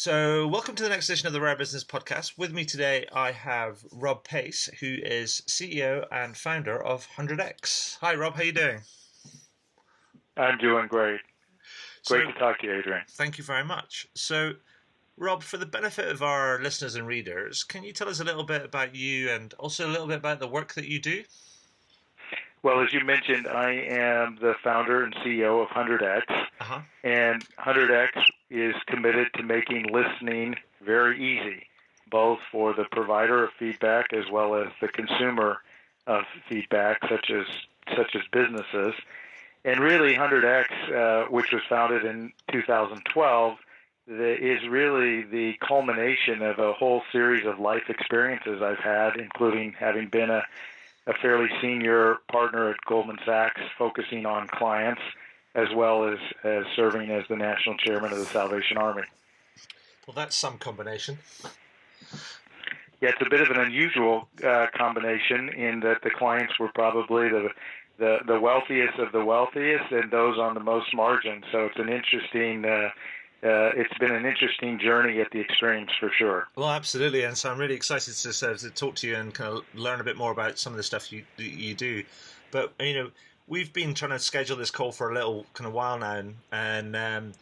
So, welcome to the next edition of the Rare Business Podcast. With me today, I have Rob Pace, who is CEO and founder of 100X. Hi, Rob. How you doing? I'm doing great. Great to talk to you, Adrian. Thank you very much. So, Rob, for the benefit of our listeners and readers, can you tell us a little bit about you and also a little bit about the work that you do? Well, as you mentioned, I am the founder and CEO of 100X, and 100X is committed to making listening very easy, both for the provider of feedback as well as the consumer of feedback, such as businesses. And really, 100X, which was founded in 2012, is really the culmination of a whole series of life experiences I've had, including having been a fairly senior partner at Goldman Sachs, focusing on clients, as well as serving as the national chairman of the Salvation Army. Well, that's some combination. Yeah, it's a bit of an unusual combination in that the clients were probably the wealthiest of the wealthiest and those on the most margin. So it's an interesting. It's been an interesting journey at the extremes for sure. Well, absolutely, and so I'm really excited to talk to you and kind of learn a bit more about some of the stuff you do. But we've been trying to schedule this call for a little kind of while now, and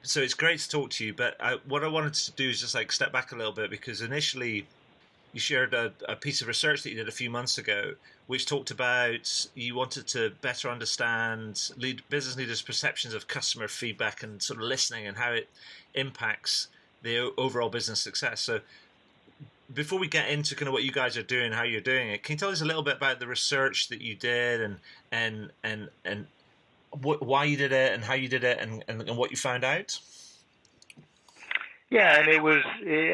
so it's great to talk to you. But what I wanted to do is just like step back a little bit, because initially you shared a piece of research that you did a few months ago, which talked about you wanted to better understand business leaders' perceptions of customer feedback and sort of listening and how it impacts the overall business success. So before we get into kind of what you guys are doing, how you're doing it, can you tell us a little bit about the research that you did and why you did it and how you did it and what you found out? Yeah, and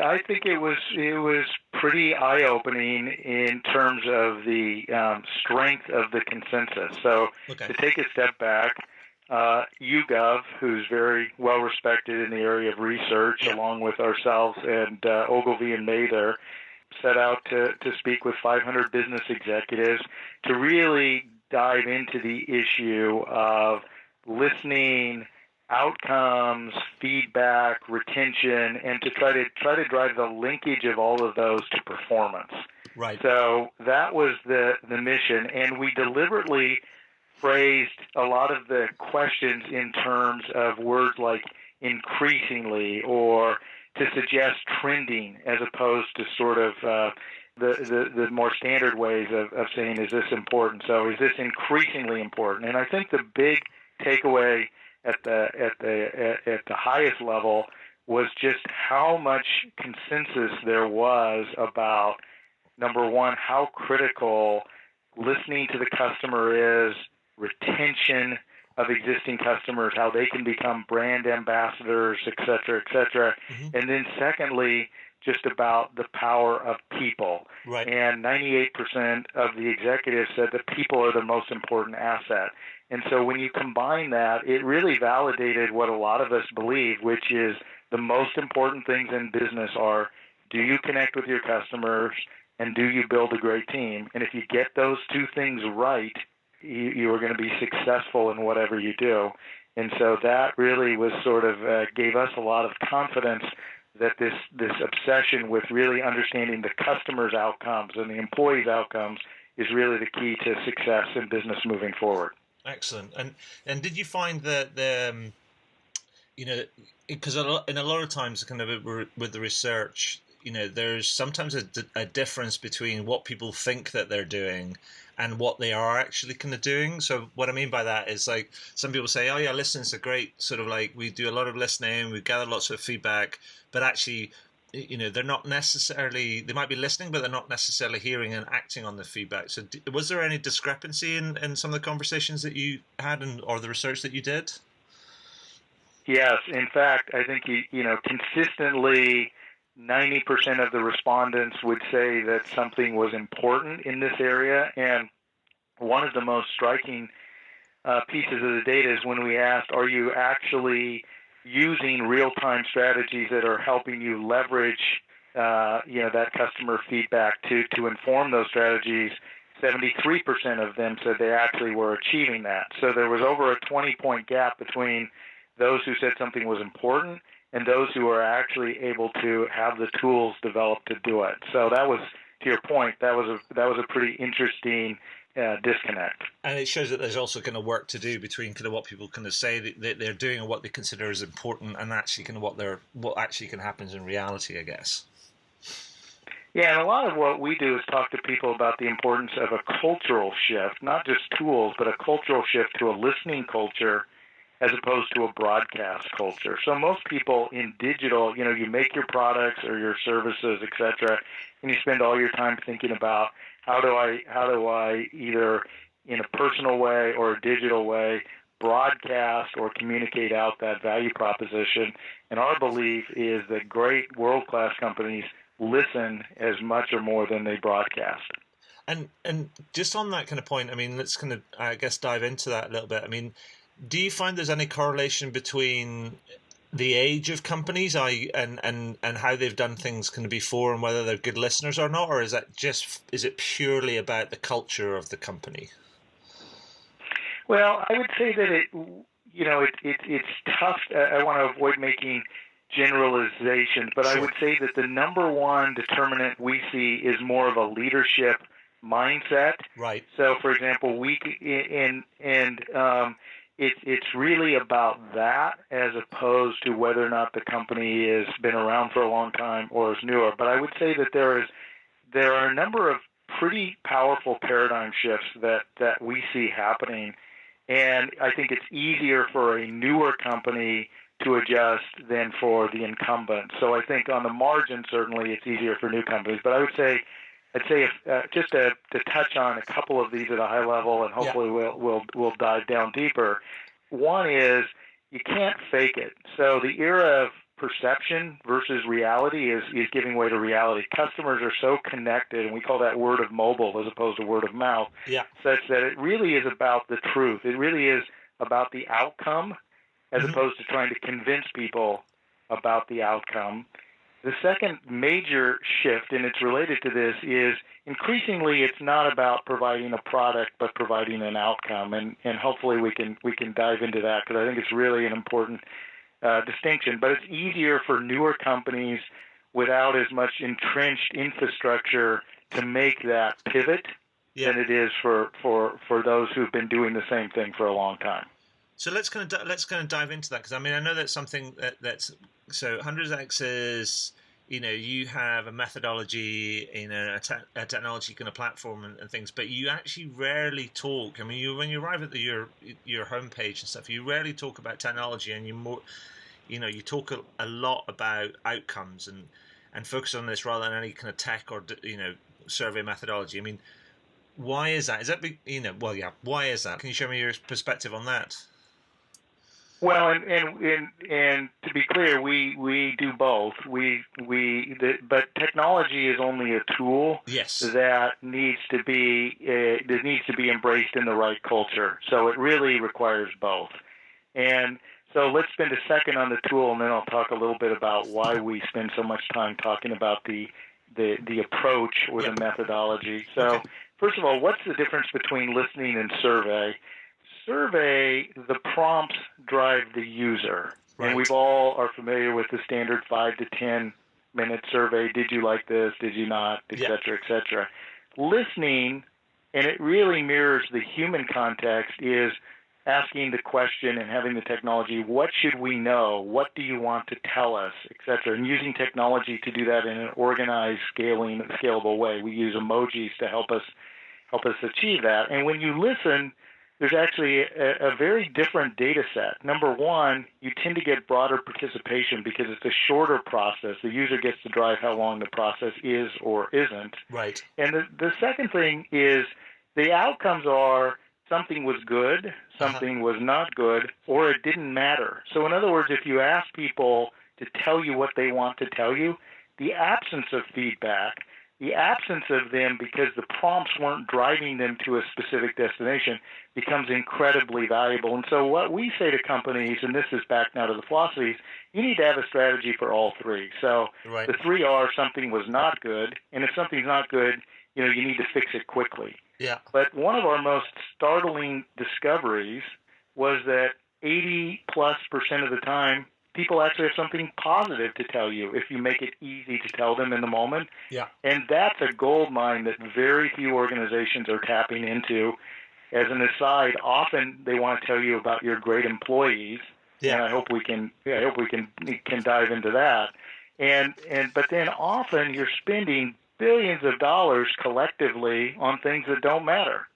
I think it was pretty eye-opening in terms of the strength of the consensus. So to take a step back, YouGov, who's very well respected in the area of research, along with ourselves and Ogilvy and Mather, set out to speak with 500 business executives to really dive into the issue of listening, outcomes, feedback, retention, and to try to drive the linkage of all of those to performance. Right. So that was the mission, and we deliberately phrased a lot of the questions in terms of words like increasingly or to suggest trending, as opposed to sort of the more standard ways of saying, is this important? So is this increasingly important? And I think the big takeaway at the highest level was just how much consensus there was about, number one, how critical listening to the customer is, retention of existing customers, how they can become brand ambassadors, et cetera, et cetera. Mm-hmm. And then secondly, just about the power of people. Right. And 98% of the executives said that people are the most important asset. And so when you combine that, it really validated what a lot of us believe, which is the most important things in business are, do you connect with your customers and do you build a great team? And if you get those two things right, you are going to be successful in whatever you do. And so that really was sort of gave us a lot of confidence that this obsession with really understanding the customer's outcomes and the employee's outcomes is really the key to success in business moving forward. Excellent. And did you find that because in a lot of times kind of with the research, there's sometimes a difference between what people think that they're doing and what they are actually kind of doing. So what I mean by that is, like, some people say, oh yeah, listening's a great sort of, like, we do a lot of listening, we gather lots of feedback, but actually, they're not necessarily, they might be listening, but they're not necessarily hearing and acting on the feedback. So was there any discrepancy in some of the conversations that you had or the research that you did? Yes. In fact, I think, consistently 90% of the respondents would say that something was important in this area. And one of the most striking pieces of the data is when we asked, are you actually using real-time strategies that are helping you leverage that customer feedback to inform those strategies? 73% of them said they actually were achieving that. So there was over a 20-point gap between those who said something was important and those who are actually able to have the tools developed to do it. So that was, to your point, that was a pretty interesting disconnect. And it shows that there's also kind of work to do between kind of what people kind of say that they're doing and what they consider as important, and actually kind of what actually can happen in reality, I guess. Yeah, and a lot of what we do is talk to people about the importance of a cultural shift, not just tools, but a cultural shift to a listening culture as opposed to a broadcast culture. So most people in digital, you make your products or your services, et cetera, and you spend all your time thinking about how do I either in a personal way or a digital way broadcast or communicate out that value proposition. And our belief is that great world-class companies listen as much or more than they broadcast. And just on that kind of point, I mean, let's kind of, I guess, dive into that a little bit. I mean, do you find there's any correlation between the age of companies and how they've done things kind of before and whether they're good listeners or not, or is it purely about the culture of the company? Well, I would say that it's tough. I want to avoid making generalizations, but Sure. I would say that the number one determinant we see is more of a leadership mindset. Right. So, for example, it's really about that as opposed to whether or not the company has been around for a long time or is newer. But I would say that there are a number of pretty powerful paradigm shifts that we see happening, and I think it's easier for a newer company to adjust than for the incumbent. So I think on the margin, certainly it's easier for new companies. But I'd say if just to touch on a couple of these at a high level, and hopefully we'll dive down deeper. One is you can't fake it. So the era of perception versus reality is giving way to reality. Customers are so connected, and we call that word of mobile as opposed to word of mouth, such that it really is about the truth. It really is about the outcome as opposed to trying to convince people about the outcome. The second major shift, and it's related to this, is increasingly it's not about providing a product but providing an outcome, and hopefully we can dive into that because I think it's really an important distinction. But it's easier for newer companies without as much entrenched infrastructure to make that pivot than it is for those who've been doing the same thing for a long time. So let's kind of dive into that, because I mean I know that's something that's so 100x is, you have a methodology, a technology kind of platform and things, but you actually rarely talk. I mean, when you arrive at your homepage and stuff, you rarely talk about technology, and you talk a lot about outcomes and focus on this rather than any kind of tech or survey methodology. I mean, why is that? Is that why is that? Can you show me your perspective on that? Well, and to be clear, we do both. But technology is only a tool. Yes. That needs to be embraced in the right culture. So it really requires both. And so let's spend a second on the tool, and then I'll talk a little bit about why we spend so much time talking about the approach or the methodology. So first of all, what's the difference between listening and survey? Survey, the prompts drive the user. Right. And we've all are familiar with the standard 5 to 10 minute survey. Did you like this? Did you not? Et cetera, et cetera. Listening, and it really mirrors the human context, is asking the question and having the technology, what should we know? What do you want to tell us? Et cetera. And using technology to do that in an organized, scalable way. We use emojis to help us achieve that. And when you listen, there's actually a very different data set. Number one, you tend to get broader participation because it's a shorter process. The user gets to drive how long the process is or isn't. Right. And the second thing is the outcomes are something was good, something was not good, or it didn't matter. So in other words, if you ask people to tell you what they want to tell you, the absence of feedback, the absence of them because the prompts weren't driving them to a specific destination becomes incredibly valuable. And so what we say to companies, and this is back now to the philosophies, you need to have a strategy for all three. So the three are something was not good, and if something's not good, you need to fix it quickly. Yeah. But one of our most startling discoveries was that 80+% of the time, people actually have something positive to tell you if you make it easy to tell them in the moment. Yeah. And that's a gold mine that very few organizations are tapping into. As an aside, often they want to tell you about your great employees, and I hope we can dive into that. But then often you're spending billions of dollars collectively on things that don't matter.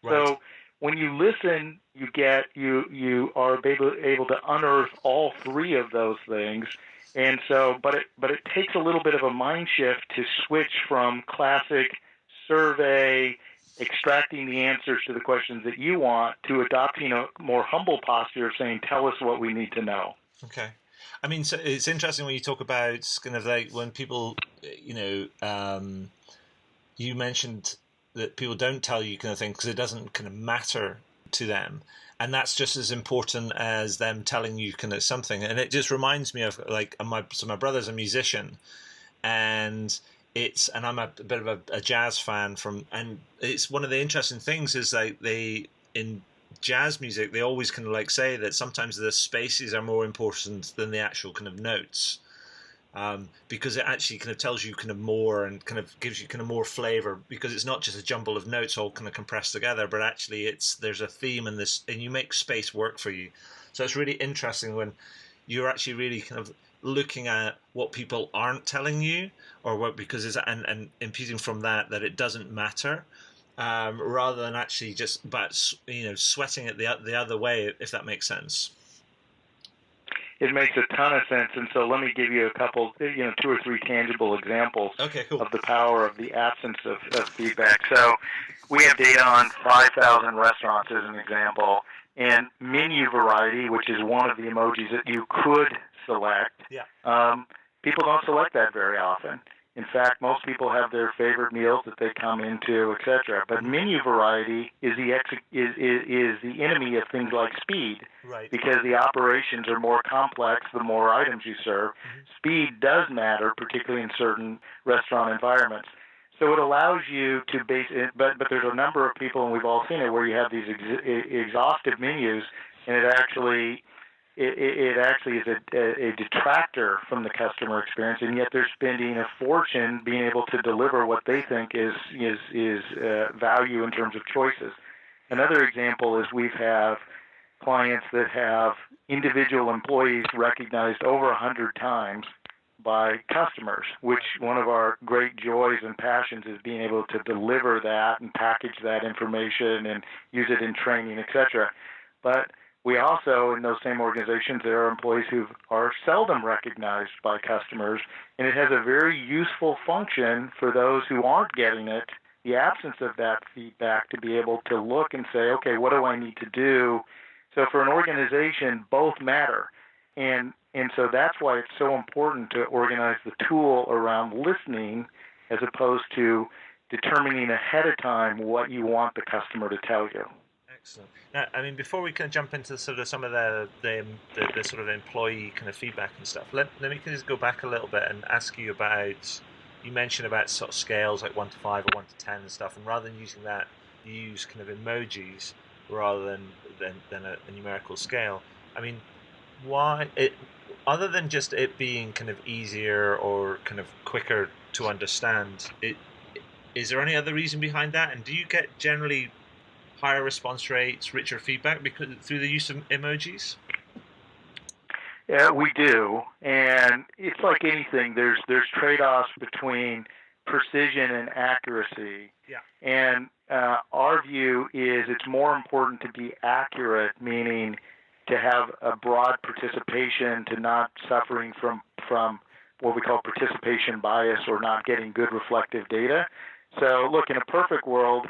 Right. So when you listen, you are able to unearth all three of those things. And so, but it takes a little bit of a mind shift to switch from classic survey, extracting the answers to the questions that you want, to adopting a more humble posture of saying, tell us what we need to know. Okay. I mean, so it's interesting when you talk about kind of like when people, you mentioned that people don't tell you kind of thing because it doesn't kind of matter to them. And that's just as important as them telling you kind of something. And it just reminds me of like my brother's a musician, and I'm a bit of a jazz fan and it's one of the interesting things is like in jazz music, they always kind of like say that sometimes the spaces are more important than the actual kind of notes. Because it actually kind of tells you kind of more and kind of gives you kind of more flavor, because it's not just a jumble of notes all kind of compressed together, but actually there's a theme in this, and you make space work for you. So it's really interesting when you're actually really kind of looking at what people aren't telling you, or what, because it's and imputing from that it doesn't matter, rather than actually just sweating it the other way, if that makes sense. It makes a ton of sense, and so let me give you a couple, 2 or 3 tangible examples of the power of the absence of feedback. So we have data on 5,000 restaurants as an example, and menu variety, which is one of the emojis that you could select, people don't select that very often. In fact, most people have their favorite meals that they come into, etc. But menu variety is the enemy of things like speed, right? Because the operations are more complex the more items you serve. Mm-hmm. Speed does matter, particularly in certain restaurant environments. So it allows you to base it, but there's a number of people, and we've all seen it, where you have these exhaustive menus, and it actually is a detractor from the customer experience, and yet they're spending a fortune being able to deliver what they think is value in terms of choices. Another example is we have clients that have individual employees recognized over 100 times by customers, which one of our great joys and passions is being able to deliver that and package that information and use it in training, etc. But we also, in those same organizations, there are employees who are seldom recognized by customers, and it has a very useful function for those who aren't getting it, the absence of that feedback, to be able to look and say, okay, what do I need to do? So for an organization, both matter. And so that's why it's so important to organize the tool around listening as opposed to determining ahead of time what you want the customer to tell you. Excellent. Now, I mean, before we can jump into sort of some of the sort of employee kind of feedback and stuff, let me just go back a little bit and ask you about, you mentioned about sort of scales like 1 to 5 or 1 to 10 and stuff, and rather than using that, you use kind of emojis rather than a numerical scale. I mean, why it, other than just it being kind of easier or kind of quicker to understand, is there any other reason behind that? And do you get generally higher response rates, richer feedback through the use of emojis? Yeah, we do, and it's like anything. There's trade-offs between precision and accuracy. Yeah. And our view is it's more important to be accurate, meaning to have a broad participation, to not suffering from what we call participation bias or not getting good reflective data. So, look, in a perfect world,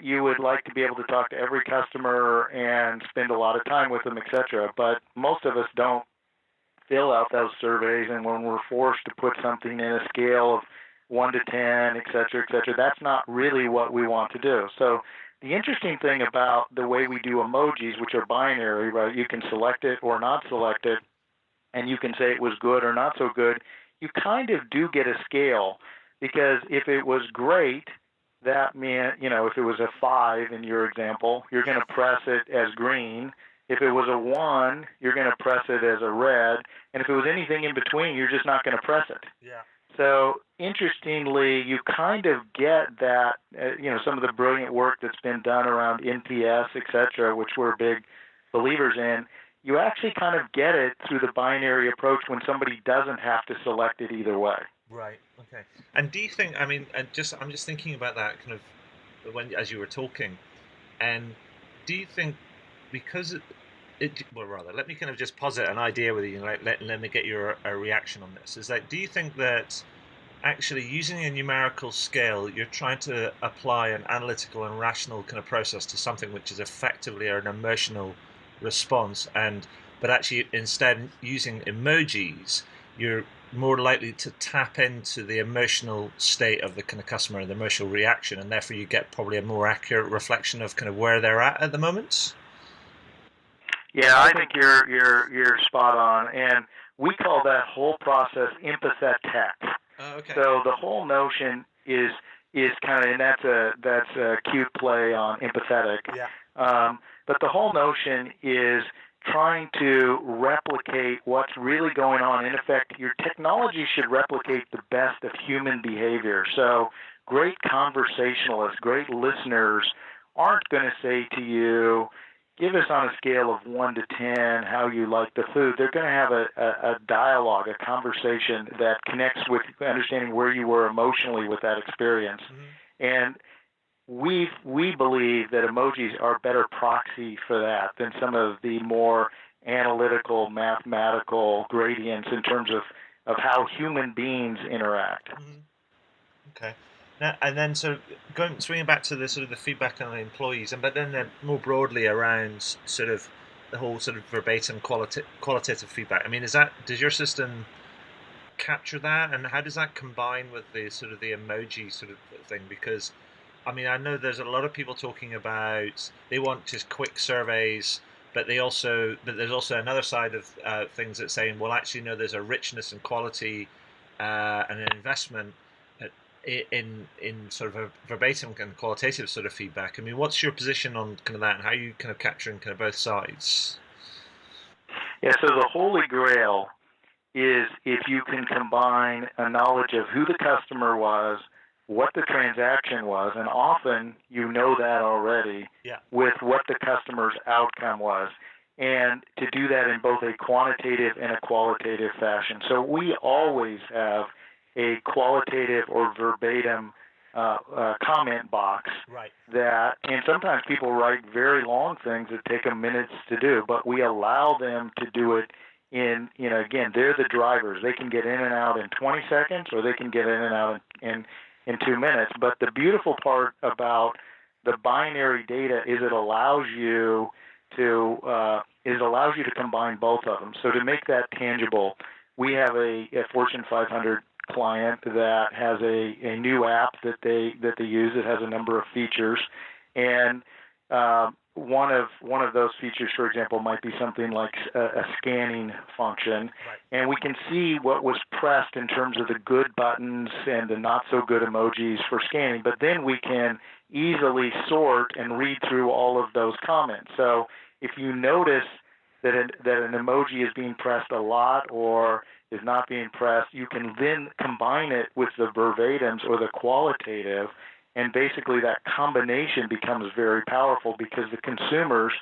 you would like to be able to talk to every customer and spend a lot of time with them, etc. But most of us don't fill out those surveys, and when we're forced to put something in a scale of 1 to 10, etc., that's not really what we want to do. So the interesting thing about the way we do emojis, which are binary, right? You can select it or not select it, and you can say it was good or not so good. You kind of do get a scale, because if it was great, that meant, if it was a 5 in your example, you're going to press it as green. If it was a 1, you're going to press it as a red, and if it was anything in between, you're just not going to press it. Yeah. So interestingly, you kind of get that, some of the brilliant work that's been done around NPS, et cetera, which we're big believers in. You actually kind of get it through the binary approach when somebody doesn't have to select it either way. Right. Okay. And do you think? I mean, I'm just thinking about that kind of as you were talking, and do you think because well, rather, let me kind of just posit an idea with you, like let me get your a reaction on this. Is that do you think that actually using a numerical scale, you're trying to apply an analytical and rational kind of process to something which is effectively an emotional response, but actually instead using emojis, you're more likely to tap into the emotional state of the kind of customer, the emotional reaction, and therefore you get probably a more accurate reflection of kind of where they're at the moment. Yeah, I think you're spot on, and we call that whole process empathetic. Okay. So the whole notion is kind of, and that's a cute play on empathetic. Yeah. But the whole notion is trying to replicate what's really going on. In effect, your technology should replicate the best of human behavior. So great conversationalists, great listeners aren't going to say to you, give us on a scale of 1 to 10 how you like the food. They're going to have a dialogue, a conversation that connects with understanding where you were emotionally with that experience. Mm-hmm. And we believe that emojis are a better proxy for that than some of the more analytical, mathematical gradients in terms of how human beings interact. Mm-hmm. Okay. Now, and then swinging back to the sort of the feedback on the employees, but then more broadly around sort of the whole sort of verbatim qualitative feedback. I mean, does your system capture that, and how does that combine with the sort of the emoji sort of thing? Because I mean, I know there's a lot of people talking about they want just quick surveys, but there's also another side of things that saying, well, actually, no, there's a richness and quality and an investment in sort of a verbatim and qualitative sort of feedback. I mean, what's your position on kind of that, and how are you kind of capturing kind of both sides? Yeah, so the holy grail is if you can combine a knowledge of who the customer was, what the transaction was, and often you know that already, with what the customer's outcome was, and to do that in both a quantitative and a qualitative fashion. So we always have a qualitative or verbatim comment box that, and sometimes people write very long things that take them minutes to do, but we allow them to do it in, again, they're the drivers. They can get in and out in 20 seconds, or they can get in and out in 2 minutes. But the beautiful part about the binary data is it allows you to combine both of them. So to make that tangible, we have a Fortune 500 client that has a new app that they use. It has a number of features, and one of those features, for example, might be something like a scanning function, and we can see what was pressed in terms of the good buttons and the not so good emojis for scanning. But then we can easily sort and read through all of those comments. So if you notice that an emoji is being pressed a lot or is not being pressed, you can then combine it with the verbatims or the qualitative, and basically that combination becomes very powerful because the consumers,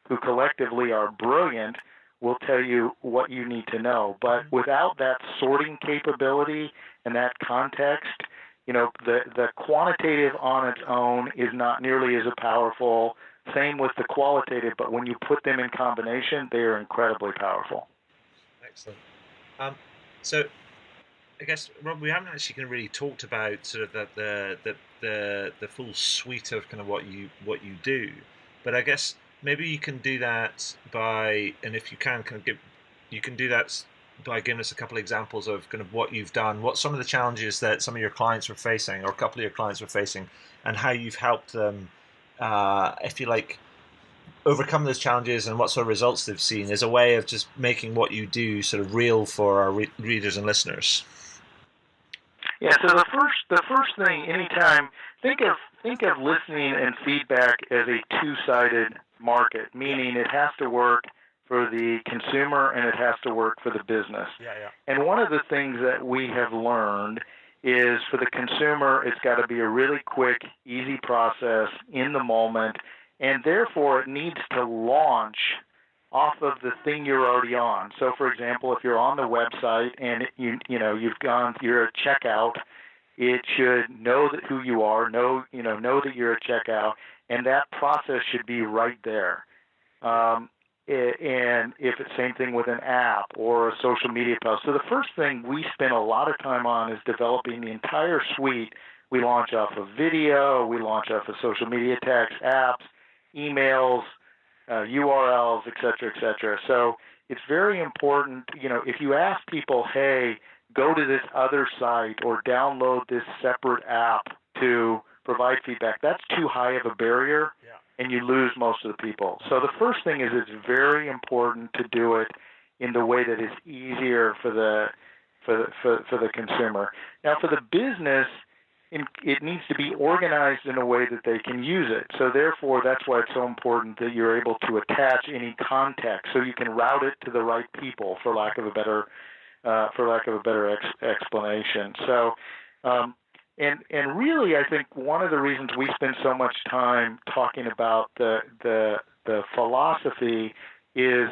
who collectively are brilliant, will tell you what you need to know. But without that sorting capability and that context, the quantitative on its own is not nearly as powerful. Same with the qualitative, but when you put them in combination, they are incredibly powerful. Excellent. So, I guess, Rob, we haven't actually kind of really talked about sort of the full suite of kind of what you do, but I guess maybe you can do that and if you can kind of do that by giving us a couple of examples of kind of what you've done, what some of the challenges that some of your clients were facing, or a couple of your clients were facing, and how you've helped them, if you like, overcome those challenges and what sort of results they've seen as a way of just making what you do sort of real for our readers and listeners. Yeah. So the first thing, anytime, think of listening and feedback as a two-sided market, meaning it has to work for the consumer and it has to work for the business. Yeah. And one of the things that we have learned is for the consumer, it's got to be a really quick, easy process in the moment, and therefore it needs to launch off of the thing you're already on. So, for example, if you're on the website and you're at checkout, it should know who you are, know that you're at checkout, and that process should be right there. And if it's same thing with an app or a social media post. So the first thing we spend a lot of time on is developing the entire suite. We launch off of video, we launch off of social media, text, apps, emails, URLs, et cetera. So it's very important, if you ask people, hey, go to this other site or download this separate app to provide feedback, that's too high of a barrier. Yeah. And you lose most of the people. So the first thing is it's very important to do it in the way that is easier for the consumer. Now, for the business, it needs to be organized in a way that they can use it. So therefore, that's why it's so important that you're able to attach any context, so you can route it to the right people, for lack of a better explanation. So. And really, I think one of the reasons we spend so much time talking about the philosophy is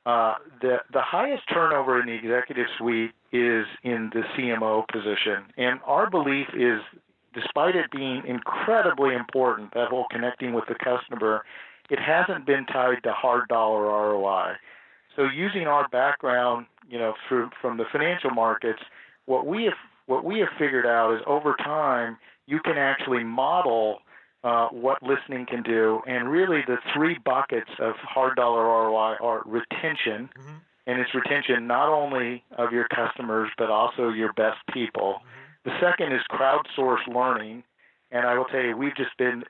the highest turnover in the executive suite is in the CMO position. And our belief is, despite it being incredibly important, that whole connecting with the customer, it hasn't been tied to hard dollar ROI. So using our background, from the financial markets, what we have figured out is over time you can actually model what listening can do, and really the three buckets of hard dollar ROI are retention, and it's retention not only of your customers but also your best people. The second is crowdsourced learning, and I will tell you, we've just been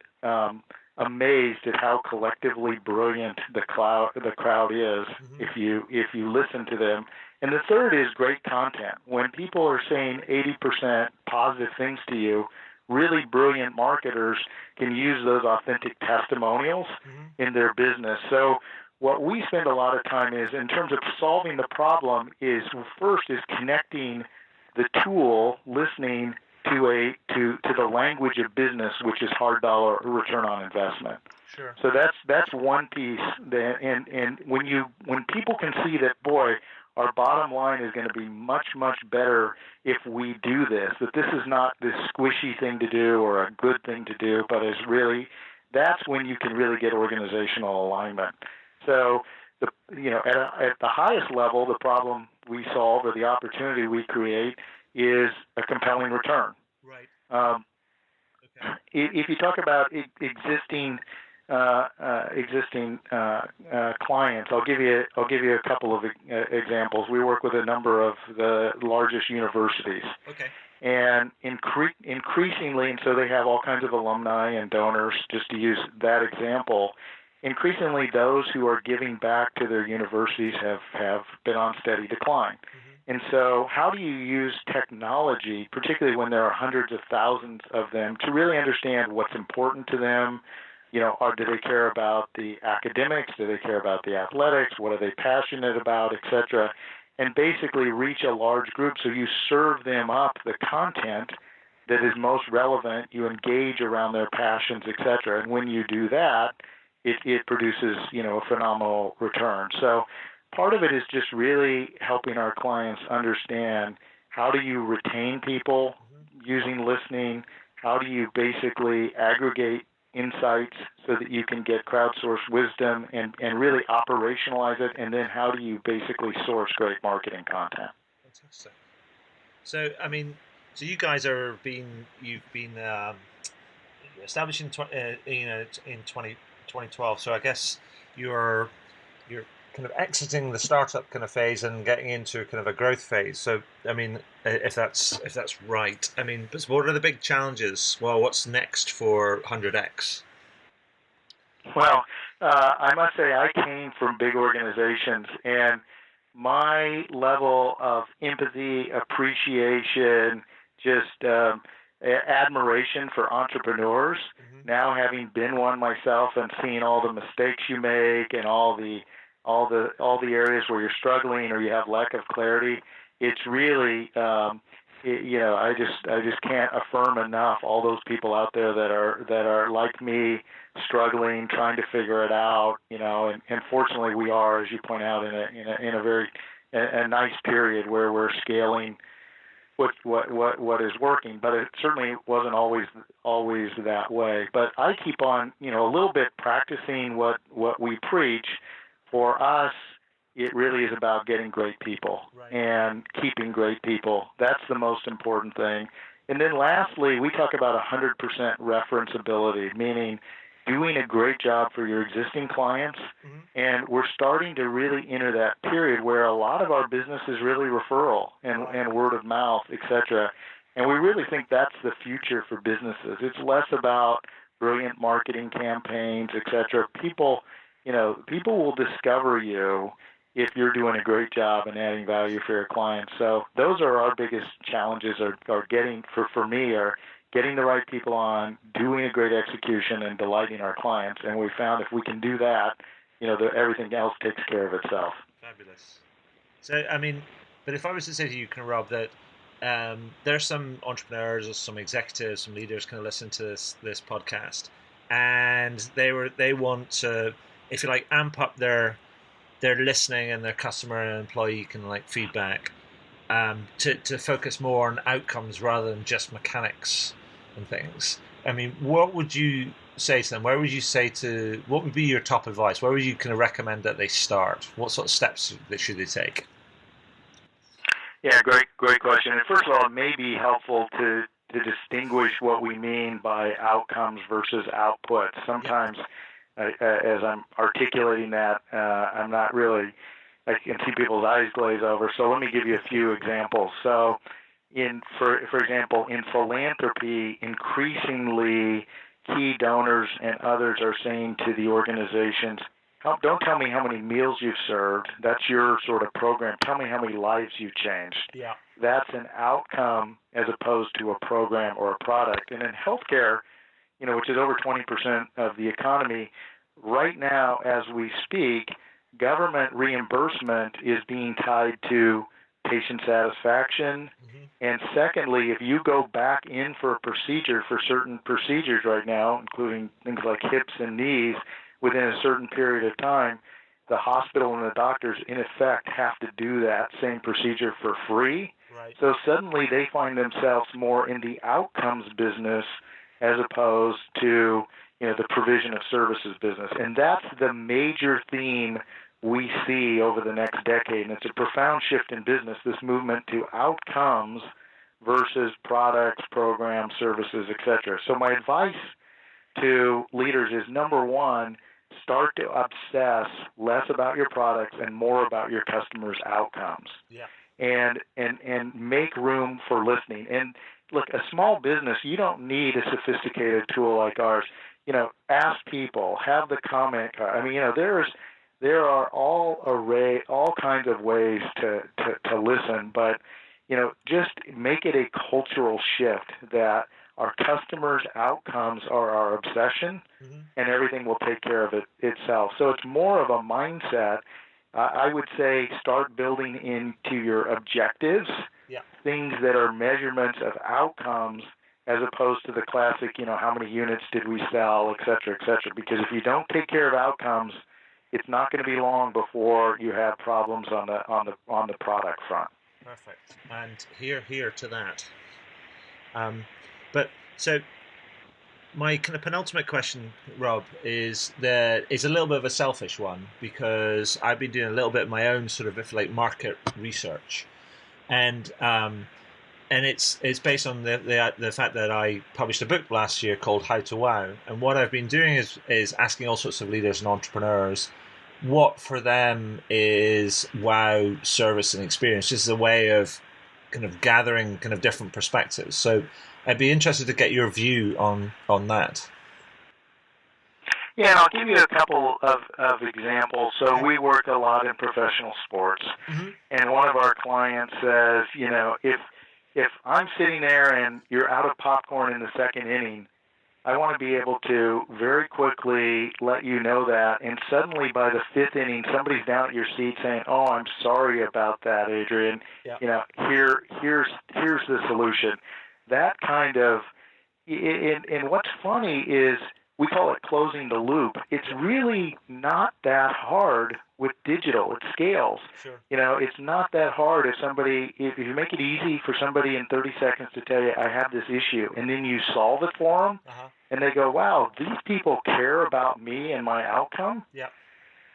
amazed at how collectively brilliant the crowd is if you listen to them. And the third is great content. When people are saying 80% positive things to you, really brilliant marketers can use those authentic testimonials in their business. So what we spend a lot of time is, in terms of solving the problem, is first is connecting the tool, listening, to the language of business, which is hard dollar return on investment. Sure. So that's one piece. And when people can see that, boy, our bottom line is going to be much, much better if we do this, that this is not this squishy thing to do or a good thing to do, but is really, that's when you can really get organizational alignment. So, at the highest level, the problem we solve or the opportunity we create is a compelling return. Right. Okay. If you talk about existing clients, I'll give you a couple of examples. We work with a number of the largest universities. Okay. And increasingly, and so they have all kinds of alumni and donors, just to use that example. Increasingly, those who are giving back to their universities have been on steady decline. And so how do you use technology, particularly when there are hundreds of thousands of them, to really understand what's important to them? Or do they care about the academics? Do they care about the athletics? What are they passionate about, et cetera? And basically reach a large group, so you serve them up the content that is most relevant, you engage around their passions, et cetera. And when you do that, it produces, a phenomenal return. So part of it is just really helping our clients understand, how do you retain people using listening? How do you basically aggregate insights so that you can get crowdsourced wisdom and really operationalize it? And then how do you basically source great marketing content? Fantastic. So, you guys you've been established in 2012. So I guess you're kind of exiting the startup kind of phase and getting into kind of a growth phase. So, if that's right, but what are the big challenges? Well, what's next for 100X? Well, I must say I came from big organizations, and my level of empathy, appreciation, just admiration for entrepreneurs. Mm-hmm. Now, having been one myself and seeing all the mistakes you make and all the areas where you're struggling or you have lack of clarity, it's really I just can't affirm enough all those people out there that are like me, struggling, trying to figure it out. And fortunately we are, as you point out, in a very a nice period where we're scaling what is working, but it certainly wasn't always that way. But I keep on, a little bit practicing what we preach. For us, it really is about getting great people and keeping great people. That's the most important thing. And then lastly, we talk about 100% referenceability, meaning doing a great job for your existing clients. Mm-hmm. And we're starting to really enter that period where a lot of our business is really referral and word of mouth, et cetera. And we really think that's the future for businesses. It's less about brilliant marketing campaigns, et cetera. People will discover you if you're doing a great job and adding value for your clients. So those are our biggest challenges are getting, for me, are getting the right people on, doing a great execution, and delighting our clients. And we found if we can do that, everything else takes care of itself. Fabulous. So, but if I was to say to you, Rob, that there's some entrepreneurs or some executives, some leaders kind of listen to this podcast, and they want to, if you like, amp up their listening and their customer and employee feedback, to focus more on outcomes rather than just mechanics and things. What would you say to them? What would be your top advice? Where would you kind of recommend that they start? What sort of steps should they take? Yeah, great question. And first of all, it may be helpful to distinguish what we mean by outcomes versus output. Sometimes, as I'm articulating that, I'm not really, I can see people's eyes glaze over. So let me give you a few examples. So, for example, in philanthropy, increasingly key donors and others are saying to the organizations, don't tell me how many meals you've served. That's your sort of program. Tell me how many lives you've changed. Yeah. That's an outcome as opposed to a program or a product. And in healthcare, which is over 20% of the economy, right now as we speak, government reimbursement is being tied to patient satisfaction. Mm-hmm. And secondly, if you go back in for a procedure, for certain procedures right now, including things like hips and knees, within a certain period of time, the hospital and the doctors, in effect, have to do that same procedure for free. Right. So suddenly they find themselves more in the outcomes business as opposed to the provision of services business. And that's the major theme we see over the next decade. And it's a profound shift in business, this movement to outcomes versus products, programs, services, et cetera. So my advice to leaders is, number one, start to obsess less about your products and more about your customers' outcomes. Yeah. And make room for listening. And look, a small business, you don't need a sophisticated tool like ours. Ask people, have the comment card. There are all kinds of ways to listen, but just make it a cultural shift that our customers' outcomes are our obsession, mm-hmm. and everything will take care of itself. So it's more of a mindset. I would say start building into your objectives things that are measurements of outcomes as opposed to the classic, how many units did we sell, et cetera, et cetera. Because if you don't take care of outcomes, it's not going to be long before you have problems on the product front. Perfect. And here to that. But so my kind of penultimate question, Rob, is a little bit of a selfish one, because I've been doing a little bit of my own sort of market research, and it's based on the fact that I published a book last year called How to Wow, and what I've been doing is asking all sorts of leaders and entrepreneurs what for them is wow service and experience. This is a way of kind of gathering kind of different perspectives. So I'd be interested to get your view on that. Yeah, and I'll give you a couple of examples. So we work a lot in professional sports, mm-hmm. and one of our clients says, if if I'm sitting there and you're out of popcorn in the second inning, I want to be able to very quickly let you know that, and suddenly by the fifth inning, somebody's down at your seat saying, "Oh, I'm sorry about that, Adrian. Yeah. Here's the solution." That kind of, and what's funny is we call it closing the loop. It's really not that hard with digital. It scales. Sure. It's not that hard if you make it easy for somebody in 30 seconds to tell you, I have this issue, and then you solve it for them, and they go, wow, these people care about me and my outcome. Yeah.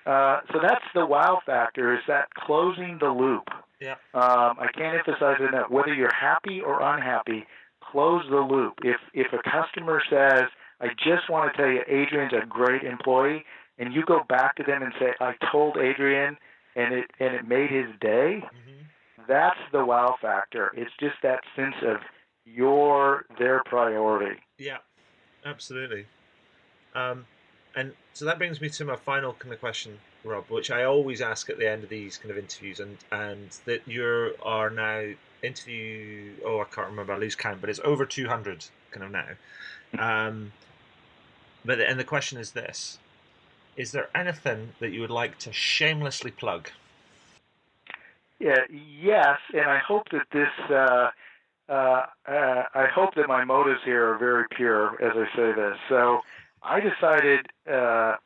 So that's the wow factor, is that closing the loop. Yeah. I can't emphasize it enough. Whether you're happy or unhappy, close the loop. If a customer says, I just want to tell you Adrian's a great employee, and you go back to them and say, I told Adrian, and it made his day, that's the wow factor. It's just that sense of you're their priority. Yeah, absolutely. And so that brings me to my final kind of question, Rob, which I always ask at the end of these kind of interviews, and that you are now I can't remember, I lose count, but it's over 200 kind of now. And the question is this: is there anything that you would like to shamelessly plug? Yeah, yes, and I hope that I hope that my motives here are very pure as I say this. So I decided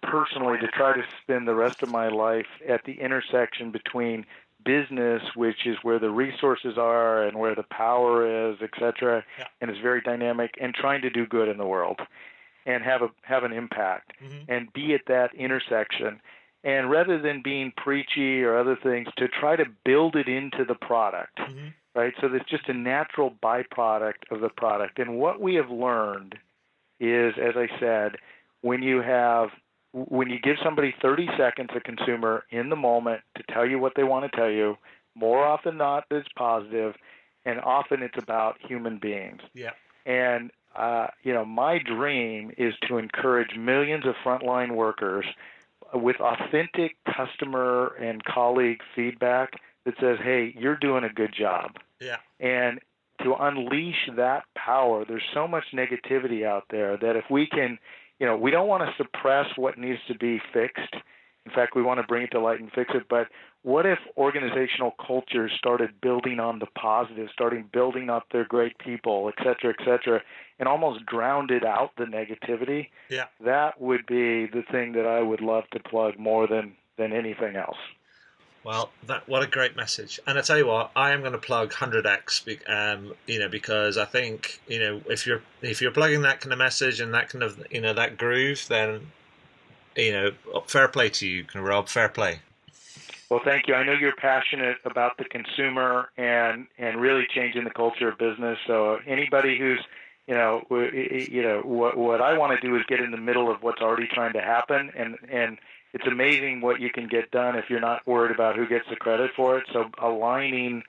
personally to try to spend the rest of my life at the intersection between business, which is where the resources are and where the power is, etc., and it's very dynamic, and trying to do good in the world and have an impact and be at that intersection. And rather than being preachy or other things, to try to build it into the product, right? So there's just a natural byproduct of the product. And what we have learned is, as I said, when you give somebody 30 seconds, a consumer, in the moment to tell you what they want to tell you, more often than not, it's positive, and often it's about human beings. Yeah. And my dream is to encourage millions of frontline workers with authentic customer and colleague feedback that says, hey, you're doing a good job. Yeah. And to unleash that power, there's so much negativity out there that if we can, we don't want to suppress what needs to be fixed. In fact, we want to bring it to light and fix it. But what if organizational cultures started building on the positive, starting building up their great people, et cetera, and almost drowned out the negativity? Yeah. That would be the thing that I would love to plug more than anything else. Well, what a great message! And I tell you what, I am going to plug 100x, because I think if you're plugging that kind of message and that kind of that groove, then fair play to you, Rob. Fair play. Well, thank you. I know you're passionate about the consumer and really changing the culture of business. So anybody who's what I want to do is get in the middle of what's already trying to happen, and it's amazing what you can get done if you're not worried about who gets the credit for it. So aligning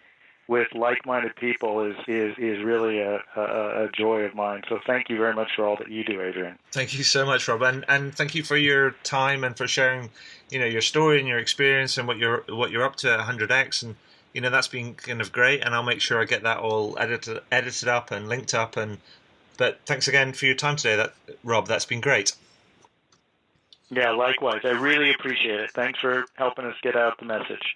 with like-minded people is really a joy of mine. So thank you very much for all that you do, Adrian. Thank you so much, Rob, and thank you for your time and for sharing, your story and your experience and what you're up to at 100x, and that's been kind of great. And I'll make sure I get that all edited up and linked up. But thanks again for your time today, Rob. That's been great. Yeah, likewise. I really appreciate it. Thanks for helping us get out the message.